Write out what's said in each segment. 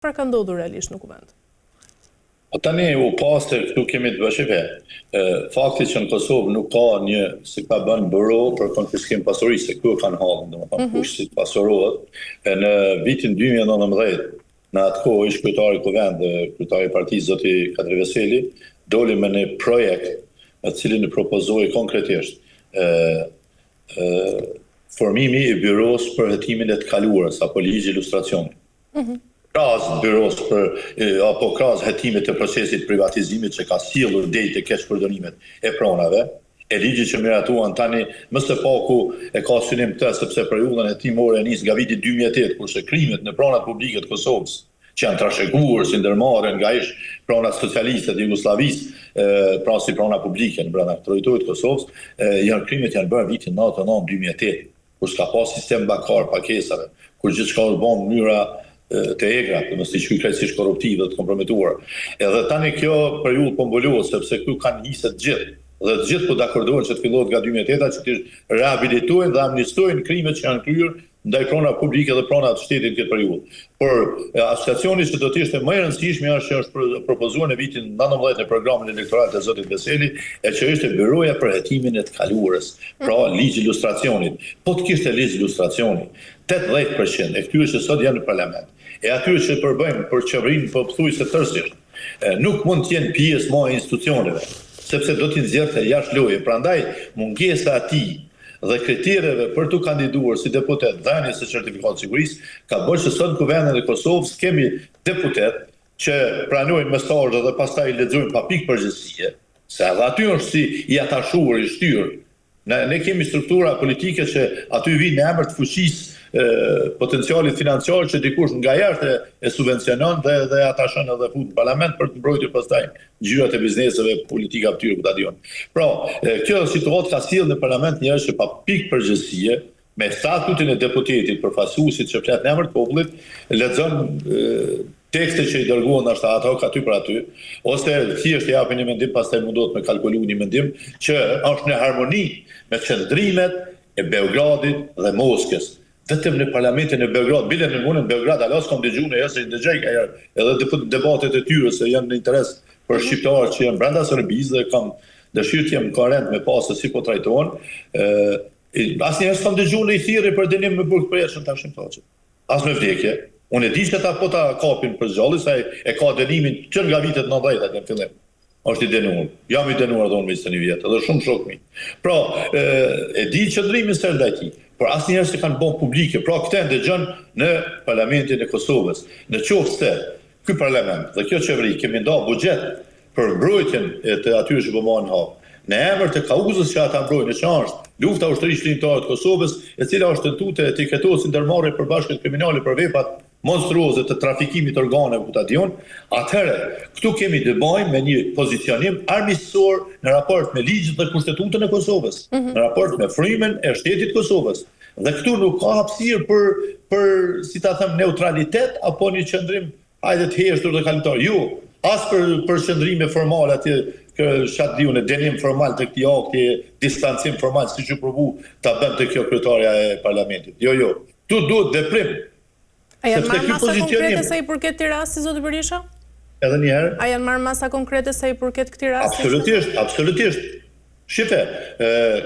Çfarë ka ndodhur realisht në kuvend? Tani u paste këtu kemi të bëshive. Fakti që në Kosovë nuk ka një, si ka bën bëro për konfiskim pasurisë, se këtu kanë hallën, domethënë kush si pasurohet. Në vitin 2019, në atë kohë ish kryetari i kuvend, kryetari i partisë zoti Kadri Veseli, doli me një projekt në cilin e propozoi konkretisht formimi i byros për hetimin e të kaluarës apo ligj ilustracioni. Kras byros apo kras hetimet e procesit privatizimit që ka sjellur deri te keqpërdorimet e pronave, e ligji që miratuan tani më së paku e ka synim këtë sepse periudhën hetimore nis nga viti 2008 kurse krimet në pronat publike të Kosovës që janë trashëguar si ndërmarrën nga ish pronat socialiste të Jugosllavisë, pra si prona publike në brenda territorit të Kosovës, krimet janë bërë vitin 99-2008, kur s'ka pas sistem bankar pakesave, kur gjithçka u bën në mënyra të egra, të mos i shkruajtësisht korruptive dhe të kompromituara. Edhe tani kjo periudhë po mbuluhet sepse këtu kanë nisë të gjithë. Dhe të gjithë po dakordojnë që të fillohet nga 2008 që të rehabilitojnë dhe amnistojnë krimet që janë kryer ndaj pronave publike dhe pronave të shtetit këtë periudhë. Por asociacioni që do të ishte më e rëndësishme është propozuar në vitin 19 në programin elektoral të zotit Veseli, e që ishte byroja për hetimin e të kaluarës, pra ligj ilustracionit. Po të kishte ligj ilustracioni, 80% e këtyre që sot janë në parlament, e atyre që përbëjnë për qeverinë po thuajse tërësisht, nuk mund të jenë pjesë më e institucioneve, sepse do t'i nxjerrte jashtë loje. Prandaj mungesa e tij dhe kritereve për të kandiduar si deputet dhënies së certifikatit sigurisë ka bërë që sot në kuvendin e Kosovës kemi deputet që pranojnë mesazhe dhe pastaj lexojnë pa pikë përgjegjësie, se edhe aty është si i atashuar, i shtyrë. Ne kemi struktura politike që aty vinë në emër të fuqisë potencialit financiar që dikush nga jashtë e subvencionon dhe ata shën edhe fut në parlament për të mbrojtur pastaj gjyrat e bizneseve politika atyre ku ta dion. Pra, kjo situatë ka sjellë në parlament njerëz që pa pikë përgjegjësie me statutin e deputetit përfaqësuesit që flet në emër të popullit, lexon tekste që i dërguan ashta ato aty për aty, ose thjesht japin një mendim pastaj mundohet me kalkulu një mendim që është në harmoni me qëndrimet e Beogradit dhe Moskës. Vetëm në parlamentin e Beograd, bile në punën Beograd, alas kam dëgjuar ne se ndëgjoj edhe debatet e tyre se janë në interes për shqiptarët që janë brenda Serbisë dhe kam dëshirë të jem korrent me pas se si po trajtohen. Asnjëherë s'kam dëgjuar në thirrje për dënim me burg përjetshëm tashim thotë. As me vdekje. Unë e di se ata po ta kapin për zgjalli se e ka dënimin që nga vitet 90 në fillim. Është i dënuar. Jam i dënuar edhe unë me 21 vjet, edhe shumë shok mi. Pra, e di qëndrimin së ndaj tij, por asnjëherë s'e kanë bën publike. Pra, këtë ndëgjon në parlamentin e Kosovës. Në qoftë se ky parlament dhe kjo qeveri kemi nda buxhet për mbrojtjen e të atyre që po marrin hap, në emër të kauzës që ata mbrojnë, që është lufta ushtrisë shënimtare të Kosovës, e cila është tentuar të etiketohet si ndërmarrje për bashkët kriminale për veprat monstruoze të trafikimit organeve ku ta dion, atëherë këtu kemi të bëjmë me një pozicionim armiqësor në raport me ligjit dhe kushtetutën e Kosovës, në raport me frymën e shtetit të Kosovës. Dhe këtu nuk ka hapësirë për si ta them neutralitet apo një qëndrim hajde të heshtur dhe kalimtar. Jo, as për qëndrime formale atje shatë diu në denim formal të këtij akti, distancim formal siç u provu ta bënte kjo kryetaria e parlamentit. Jo. Tu duhet veprim. A janë marrë masa konkrete sa i përket këtij rasti, zoti Berisha? Edhe një herë. A janë marrë masa konkrete sa i përket këtij rasti? Absolutisht. Shife,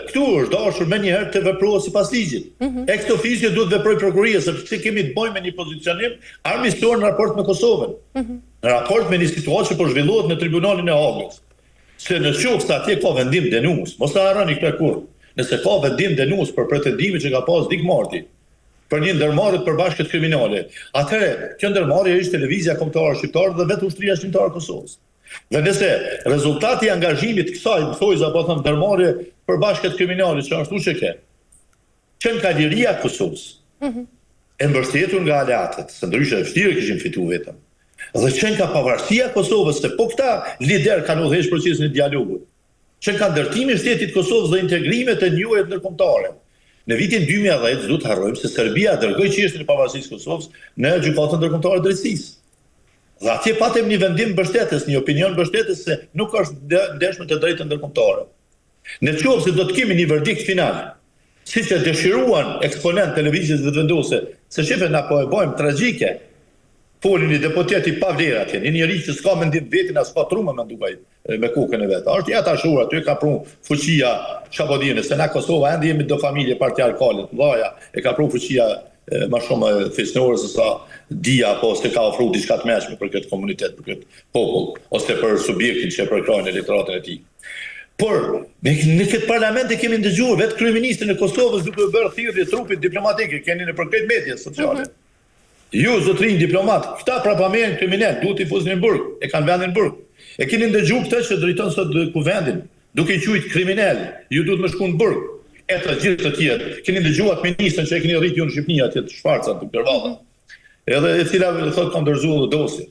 këtu është dashur më një herë të veprohet sipas ligjit. Ex officio duhet veprojë prokuroria sepse kemi të bëjmë me një pozicionim armiqësor në raport me Kosovën. Në raport me një situatë që po zhvillohet në tribunalin e Hagës. Se në qoftë se atje ka vendim dënues, mos ta harroni këtë kurrë. Nëse ka vendim dënues për pretendimin që ka pas Dik Marti për një ndërmarrje të përbashkët kriminale, atëherë kjo ndërmarrje është televizia kombëtare shqiptare dhe vetë ushtria shqiptare e Kosovës. Dhe nëse rezultati i angazhimit kësaj thojza apo them ndërmarrje përbashkët kriminale që është ushqe qenë e Kosovës, e mbështetur nga aleatët, se ndryshe vështirë kishin fituar vetëm. Dhe qenë ka pavarësia e Kosovës, se po këta lider kanë udhëhequr procesin e dialogut. Qenë ka ndërtimi i shtetit të Kosovës dhe integrimet e njohjet ndërkombëtare. Në vitin 2010 duhet të harrojmë se Serbia dërgoi çështjen e pavarësisë së Kosovës në gjykatën ndërkombëtare të drejtësisë. Dhe atje patëm një vendim mbështetës, një opinion mbështetës se nuk është ndeshme të drejtën ndërkombëtare. Në qoftë se do të kemi një verdikt final, siç e dëshiruan eksponent televizionit vetëvendose, se shifën apo e bëjmë tragjike, folin një deputet I pa vlerë atje, një njeri që s'ka mendim vetin, as ka trume me ndukaj me kokën e vetë. Është jeta shura, aty ka pru fuqia Shabodine, se na Kosova ende jemi do familje partiarkale, dhaja, e ka pru fuqia ma shumë fisnore se sa dia apo se ka ofru diçka të mëshme për këtë komunitet, për këtë popull, ose për subjektin që e përkrajnë elektoratën e tij. Por, në këtë parlament e kemi ndëgjuar vetë kryeministrin e Kosovës duke bërë thirrje trupit diplomatike, keni në përket media sociale. Ju, zotrinj diplomat, këta prapa merren kriminal, duhet I fuzin në burg, e kanë vendin në burg. E keni ndëgjuar këtë që drejton sot kuvendin, duke I quajtur kriminal, ju duhet më shku në burg. E të gjithë të tjerë. Keni ndëgjuar ministrin që e keni rritur në Shqipëri atje të Shfarca të Pervalla. Edhe e cila thotë ka ndërzuar dosi.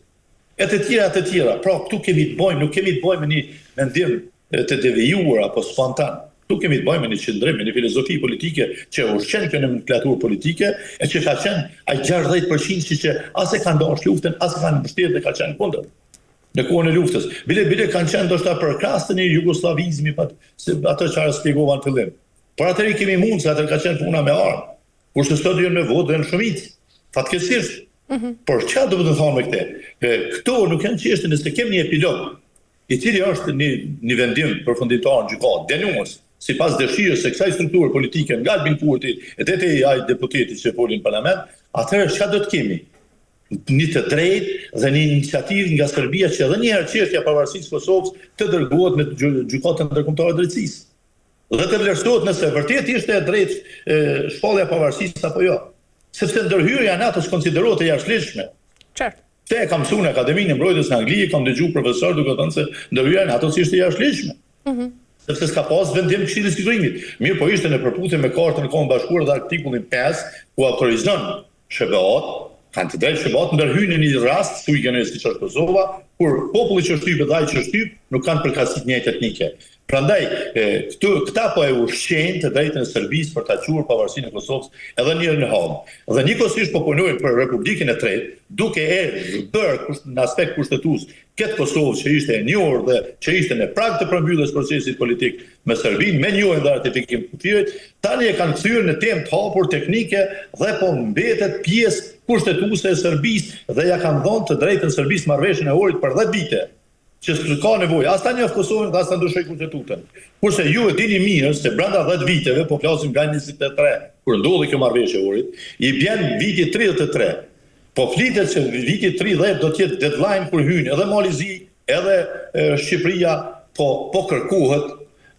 E të tjera. Pra këtu kemi të bëjmë, nuk kemi të bëjmë një mendim të devijuar apo spontan. Këtu kemi të bëjmë një qëndrim, një filozofi politike që ushqen kjo nomenklaturë politike e që ka qenë ai 60% që as e kanë dashur luftën, as e kanë mbështetur dhe ka qenë kundër. Në kohën e luftës. Bile kanë qenë ndoshta për krastën e jugoslavizmi, atë çfarë shpjegova në fillim. Por atëri kemi mundë, se atër ka qenë puna me armë. Kurse sot janë me votë dhe në shumicë. Fatkeqësisht. Por çfarë do të thonë me këtë? Këto nuk janë çështje nëse kemi një epilog, I cili është një vendim përfunditar në gjykatë, denues, sipas dëshirës së kësaj strukture politike nga Albin Kurti e deti ai deputeti që folin në parlament, atëherë çfarë do të kemi? Një të drejtë dhe një iniciativë nga Serbia që edhe një herë çështja e pavarësisë së Kosovës të dërgohet në gjykatën ndërkombëtare drejtësisë. Dhe të vlerësohet nëse vërtet ishte e drejtë shpallja e pavarësisë apo jo. Sepse ndërhyrja e NATO-s konsiderohet e jashtëligjshme. Qartë. Se e kam mësuar në Akademinë e Mbrojtjes në Angli, kam dëgjuar profesor duke thënë se ndërhyrja e NATO-s ishte e jashtëligjshme. Sepse s'ka pas vendim Këshilli I Sigurimit. Mirë, po ishte në përputhje me Kartën e Kombeve Bashkuara dhe artikullin 5, ku autorizon SBA-t, kanë të drejtë SBA-t ndërhyjnë në një rast sui generis siç është Kosova, kur populli që shtyp dhe ai që shtyp nuk kanë përkatësi të njëjtë etnike. Prandaj, këta po e ushqejnë të drejtën e Serbisë për ta quajtur pavarësinë e Kosovës edhe një herë në hall. Dhe njëkohësisht po punojnë për Republikën e Tretë, duke e bërë në aspekt kushtetues këtë Kosovë që ishte e njohur dhe që ishte në prag të përmbylljes procesit politik me Serbinë, me njohjen dhe ratifikim të tyre, tani e kanë kthyer në temë të hapur teknike dhe po mbetet pjesë kushtetuese e Serbisë dhe ja kanë dhënë të drejtën Serbisë marrëveshjen e orit për 10 vite. Që s'ka nevojë, as ta njeh Kosovën dhe as ta ndryshoj kushtetutën. Kurse ju e dini mirë se brenda 10 viteve, po flasim nga 23, kur ndodhi kjo marrëveshje e orit, I bjen viti 33. Po flitet se viti 30 do të jetë deadline kur hyn edhe Malizi, edhe Shqipëria, po kërkohet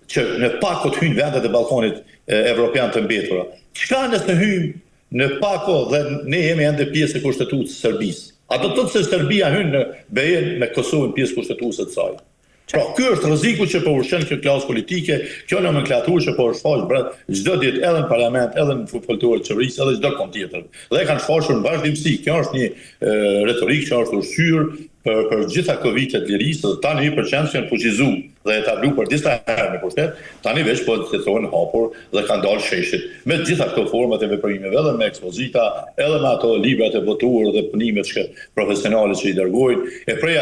që në pakot hyn vendet e Ballkanit evropian të mbetura. Çka nëse hyn në pako dhe ne jemi ende pjesë e kushtetutës së Serbisë? A do të thotë se Serbia hyn në BE me Kosovën pjesë kushtetuese të saj. Pra, ky është rreziku që po ushqen kjo klasë politike, kjo nomenklaturë që po shfaq çdo ditë edhe në parlament, edhe në foltorë të qeverisë, edhe çdo kohë tjetër. Dhe e kanë shfaqur në vazhdimsi. Kjo është një retorikë që është ushqyer për gjitha këto vite të lirisë, dhe tani për çfarë janë fuqizuar dhe etablu për disa herë në pushtet, tani veç po të thonë hapur dhe kanë dalë sheshit me gjitha këto format e veprimeve, edhe me ekspozita, edhe me ato librat e votuar dhe punimet profesionale që I dërgojnë, e prej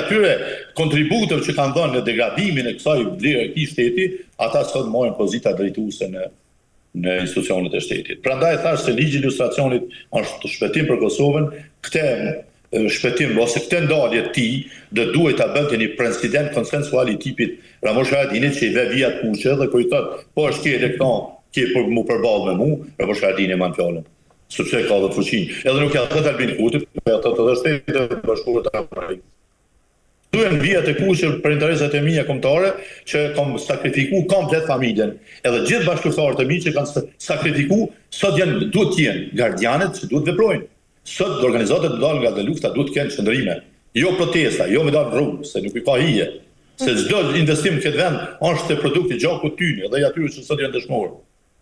atyre kontributeve që kanë dhënë në degradimin e kësaj vlere e këtij shteti, ata sot marrin pozita drejtuese në institucionet e shtetit. Prandaj thash se ligji I ilustracionit është shpëtim për Kosovën, këtë shpëtim ose këtë ndalje të tij do duhet ta bënte një president konsensual I tipit Ramush Haradinit që I ve vija të kuqe dhe kur I thot po është kje këto që për mu përballë me mu, Ramush Haradini man fjalën. Sepse ka dhe fuqinë. Edhe nuk ja thot Albin Kurti, po ja thot edhe Shtetet e Bashkuara të Amerikës. Duhen vijat e kuqe për interesat e mia kombëtare që kam sakrifikuar komplet familjen. Edhe gjithë bashkëtorët e mi që kanë sakrifikuar sot duhet të jenë gardianët që duhet veprojnë. Sot organizatat të dalë nga dhe lufta duhet të kenë qëndrime, jo protesta, jo me dalë rrugë, se nuk I ka hije. Se çdo investim në këtë vend është produkti gjakut tyne dhe I atyre që sot janë dëshmorë.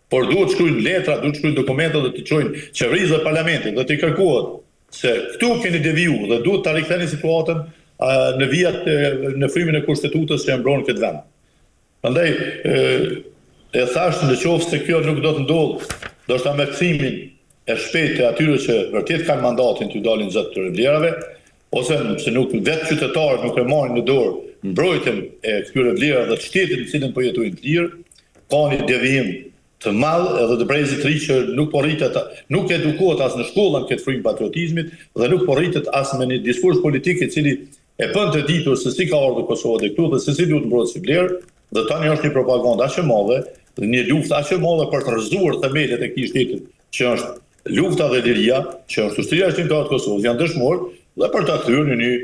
Por duhet shkruajnë letra, duhet shkruajnë dokumente dhe të çojnë qeverisë dhe parlamentit dhe të kërkohet se këtu keni devijuar dhe duhet ta riktheni situatën në vijat në frymën e kushtetutës që mbron këtë vend. Prandaj e thash në qoftë se kjo nuk do të ndodhë, do të me kthimin e shpejtë e atyre që vërtet kanë mandatin të dalin zot të vlerave, ose se nuk vetë qytetarët nuk e marrin në dorë mbrojtjen e këtyre vlerave dhe të shtetit në cilin po jetojnë të lirë, ka një devijim të madh edhe të brezit të ri që nuk edukohet as në shkollën këtë frymë patriotizmit dhe nuk po rritet as me një diskurs politik i cili e bën të ditur se si ka ardhur Kosova deri këtu dhe se si duhet mbrohet si vlerë, dhe tani është një propagandë aq e madhe, një luftë aq e madhe për të rrëzuar themelet e këtij shteti që është lufta dhe liria, që është ushtria shqiptare e Kosovës, janë dëshmor dhe për ta kthyer në një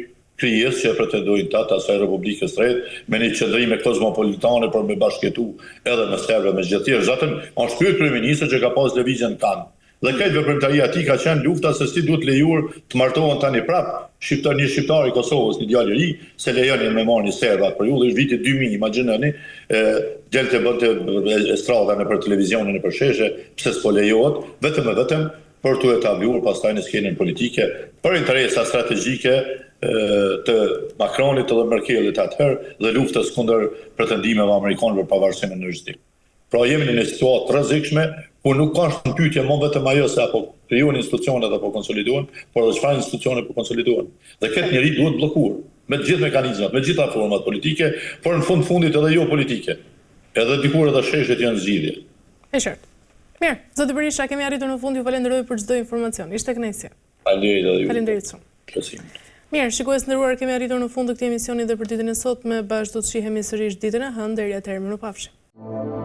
krijesë që pretendojnë ta asaj Republikës së Tretë me një qëndrime kozmopolitane për me bashkëtu edhe me serbe me gjithë tjerë. Zatën është pyet kryeministri që ka pas lëvizjen kanë. Dhe këtë veprimtaria e tij ka qenë lufta se si duhet lejuar të martohen tani prap një shqiptar i Kosovës, një djalë i ri, se lejoni me marrni serbat për ju, dhe është viti 2000, imagjinoni, delte bënte estrada nëpër televizionin nëpër sheshe, pse s'po lejohet, vetëm për të etabluar pastaj në skenën politike për interesa strategjike të Macronit dhe Merkelit atëherë dhe luftës kundër pretendimeve amerikane për pavarësinë energjetike. Pra jemi në një situatë të rrezikshme ku nuk ka në pyetje më vetëm ajo se apo krijohen institucionet apo konsolidohen, por edhe çfarë institucione po konsolidohen. Dhe këtë njeri duhet bllokuar me të gjithë mekanizmat, me të gjitha format politike, por në fundit edhe jo politike. Edhe dikur edhe sheshet janë zgjidhje. E qartë. Mirë, zoti Berisha, kemi arritur në fund, ju falenderoj për çdo informacion. Ishte kënaqësi. Faleminderit shumë. Mirë, shikues nderuar, kemi arritur në fund të këtij emisioni dhe për ditën e sotme bashkë do të shihemi sërish ditën e hënë, deri atëherë mirupafshim.